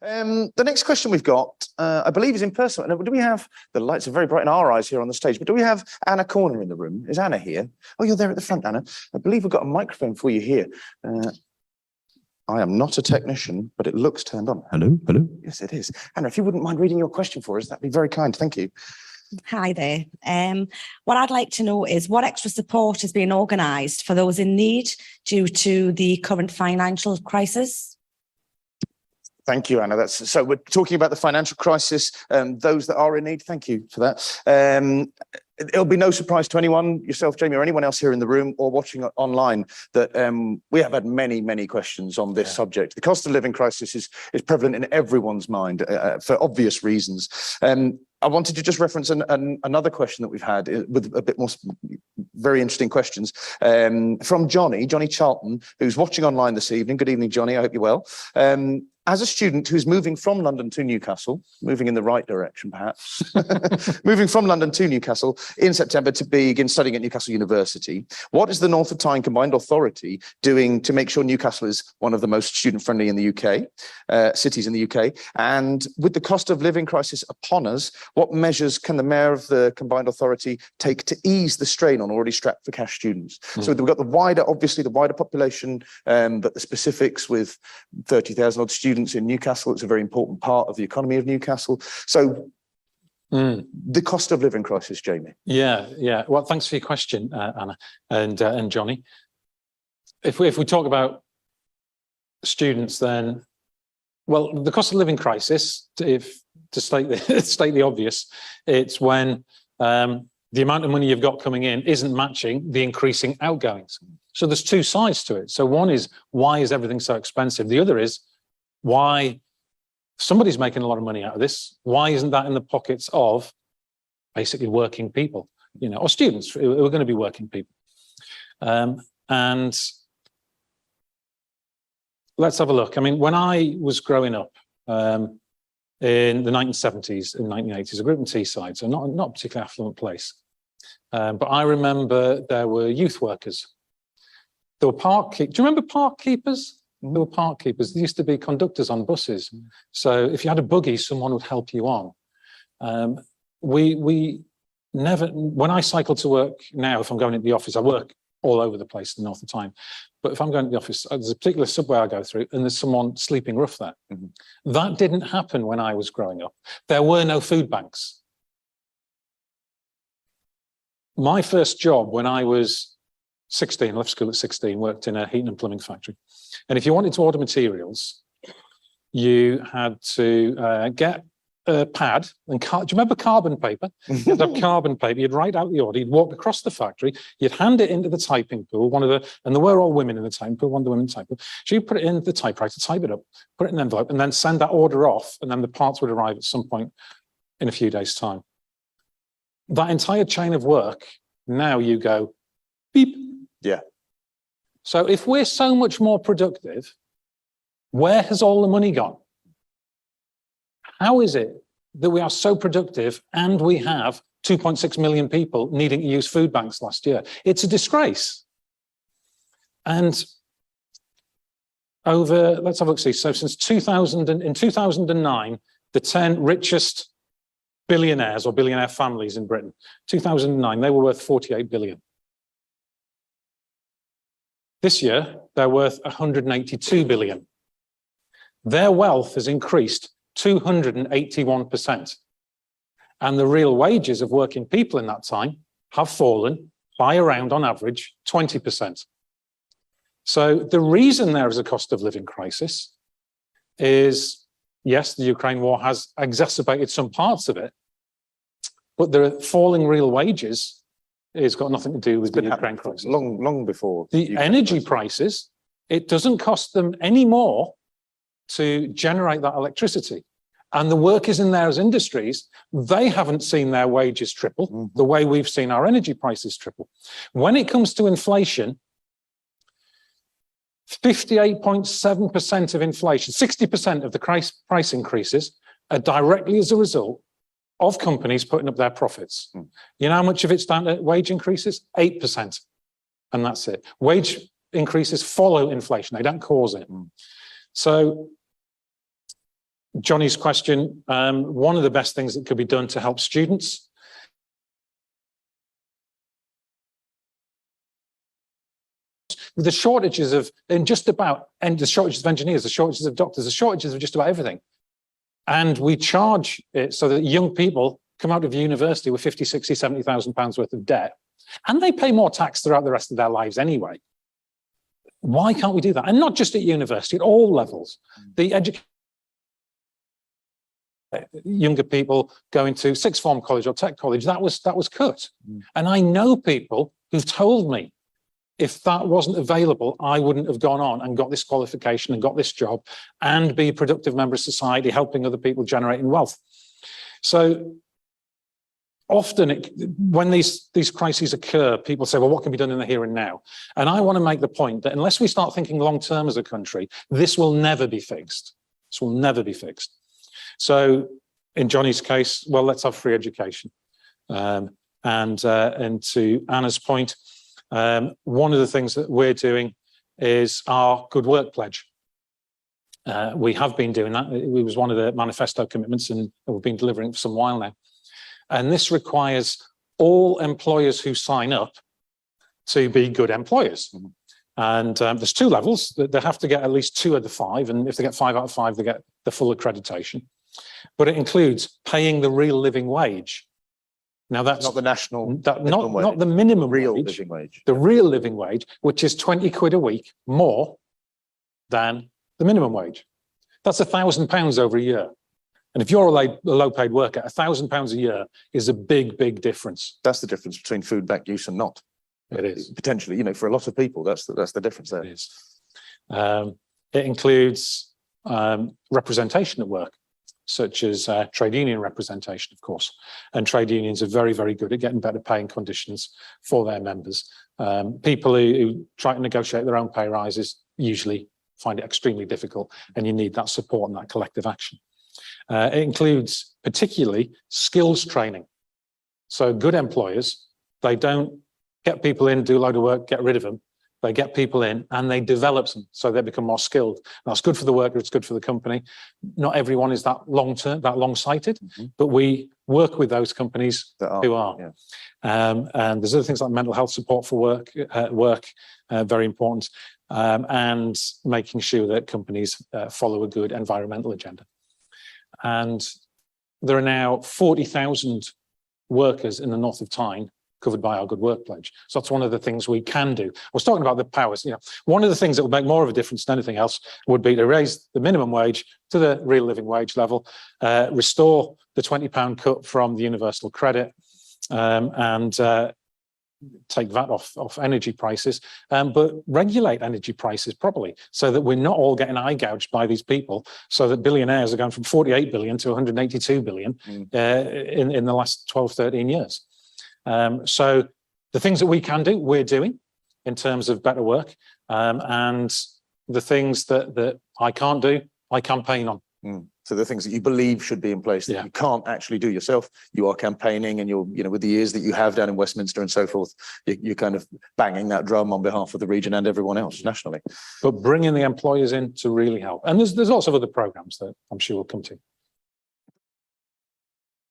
The next question we've got, I believe, is in person. Do we have, the lights are very bright in our eyes here on the stage, but do we have Anna Corner in the room? Is Anna here? Oh, you're there at the front, Anna. I believe we've got a microphone for you here. I am not a technician, but it looks turned on. Hello, hello. Yes, it is. Anna, if you wouldn't mind reading your question for us, that'd be very kind. Thank you. Hi there. What I'd like to know is what extra support is being organised for those in need due to the current financial crisis? Thank you, Anna. So we're talking about the financial crisis, those that are in need. Thank you for that. It'll be no surprise to anyone, yourself, Jamie, or anyone else here in the room or watching online, that we have had many questions on this subject. The cost of living crisis is prevalent in everyone's mind for obvious reasons. I wanted to just reference another question that we've had with a bit more very interesting questions from Johnny Charlton, who's watching online this evening. Good evening, Johnny. I hope you're well. As a student who's moving from London to Newcastle, moving in the right direction, perhaps, moving from London to Newcastle in September to begin studying at Newcastle University, what is the North of Tyne Combined Authority doing to make sure Newcastle is one of the most student-friendly in the UK, cities in the UK? And with the cost of living crisis upon us, what measures can the Mayor of the Combined Authority take to ease the strain on already strapped for cash students? So we've got obviously the wider population, but the specifics with 30,000 odd students in Newcastle, it's a very important part of the economy of Newcastle. So the cost of living crisis, Jamie. Yeah. Well, thanks for your question, Anna and Johnny. If we talk about students, then, well, the cost of living crisis, to state the obvious, it's when the amount of money you've got coming in isn't matching the increasing outgoings. So there's two sides to it. So one is, why is everything so expensive? The other is, why somebody's making a lot of money out of this. Why isn't that in the pockets of basically working people, or students who are going to be working people? And let's have a look. I mean, when I was growing up in the 1970s and 1980s, I grew up in Teesside, so not a particularly affluent place. But I remember there were youth workers. There were do you remember park keepers? There were park keepers. There used to be conductors on buses. So if you had a buggy, someone would help you on. We never, when I cycle to work now, if I'm going into the office, I work all over the place in the North of Tyne. But if I'm going to the office, there's a particular subway I go through and there's someone sleeping rough there. That didn't happen when I was growing up. There were no food banks. My first job when I was 16, left school at 16, worked in a heating and plumbing factory. And if you wanted to order materials, you had to get a pad. And do you remember carbon paper? You'd have carbon paper, you'd write out the order, you'd walk across the factory, you'd hand it into the typing pool, and there were all women in the typing pool, one of the women typing pool. So you put it in the typewriter, type it up, put it in an envelope, and then send that order off, and then the parts would arrive at some point in a few days' time. That entire chain of work, now you go, beep. Yeah. So if we're so much more productive, where has all the money gone? How is it that we are so productive and we have 2.6 million people needing to use food banks last year? It's a disgrace. And let's have a look, see. So since in 2009, the 10 richest billionaires or billionaire families in Britain, 2009, they were worth 48 billion. This year, they're worth 182 billion. Their wealth has increased 281%. And the real wages of working people in that time have fallen by around, on average, 20%. So the reason there is a cost of living crisis is, yes, the Ukraine war has exacerbated some parts of it, but the falling real wages has got nothing to do with the Ukraine crisis. Long before. The energy prices, it doesn't cost them any more to generate that electricity. And the workers in those industries, they haven't seen their wages triple the way we've seen our energy prices triple. When it comes to inflation, 58.7% of inflation, 60% of the price increases are directly as a result of companies putting up their profits. You know how much of it's down to wage increases? 8%. And that's it. Wage increases follow inflation. They don't cause it. So Johnny's question, one of the best things that could be done to help students the shortages of the shortages of engineers, the shortages of doctors, the shortages of just about everything. And we charge it so that young people come out of university with 50, 60, 70,000 pounds worth of debt, and they pay more tax throughout the rest of their lives anyway. Why can't we do that? And not just at university, at all levels. The younger people going to sixth form college or tech college, that was cut. And I know people who've told me, if that wasn't available, I wouldn't have gone on and got this qualification and got this job and be a productive member of society, helping other people generating wealth. So often when these crises occur, people say, well, what can be done in the here and now? And I want to make the point that unless we start thinking long term as a country, this will never be fixed. This will never be fixed. So in Johnny's case, well, let's have free education. And to Anna's point, one of the things that we're doing is our Good Work Pledge. We have been doing that. It was one of the manifesto commitments, and we've been delivering it for some while now. And this requires all employers who sign up to be good employers. And there's two levels. They have to get at least 2 out of 5, and if they get 5 out of 5, they get the full accreditation. But it includes paying the real living wage. Now that's not the national, not the minimum real wage, living wage. the real living wage, which is 20 quid a week more than the minimum wage. That's £1,000 over a year. And if you're a low paid worker, £1,000 a year is a big, big difference. That's the difference between food back use and not. It is. Potentially, for a lot of people, that's the difference there. It is. It includes representation at work, such as trade union representation, of course. And trade unions are very, very good at getting better paying conditions for their members. People who try to negotiate their own pay rises usually find it extremely difficult, and you need that support and that collective action. It includes particularly skills training. So good employers, they don't get people in, do a load of work, get rid of them. They get people in and they develop them so they become more skilled. That's good for the worker, it's good for the company. Not everyone is that long-term, that long-sighted, but we work with those companies who are. Yeah. And there's other things like mental health support for work, very important, and making sure that companies follow a good environmental agenda. And there are now 40,000 workers in the north of Tyne covered by our Good Work Pledge. So that's one of the things we can do. I was talking about the powers. One of the things that would make more of a difference than anything else would be to raise the minimum wage to the real living wage level, restore the £20 cut from the universal credit, and take that off energy prices, but regulate energy prices properly so that we're not all getting eye gouged by these people, so that billionaires are going from 48 billion to 182 billion in the last 12, 13 years. So the things that we can do, we're doing in terms of better work, and the things that I can't do, I campaign on. So the things that you believe should be in place that you can't actually do yourself, you are campaigning, and you're, with the years that you have down in Westminster and so forth, you're kind of banging that drum on behalf of the region and everyone else nationally. But bringing the employers in to really help. And there's lots of other programs that I'm sure we'll come to.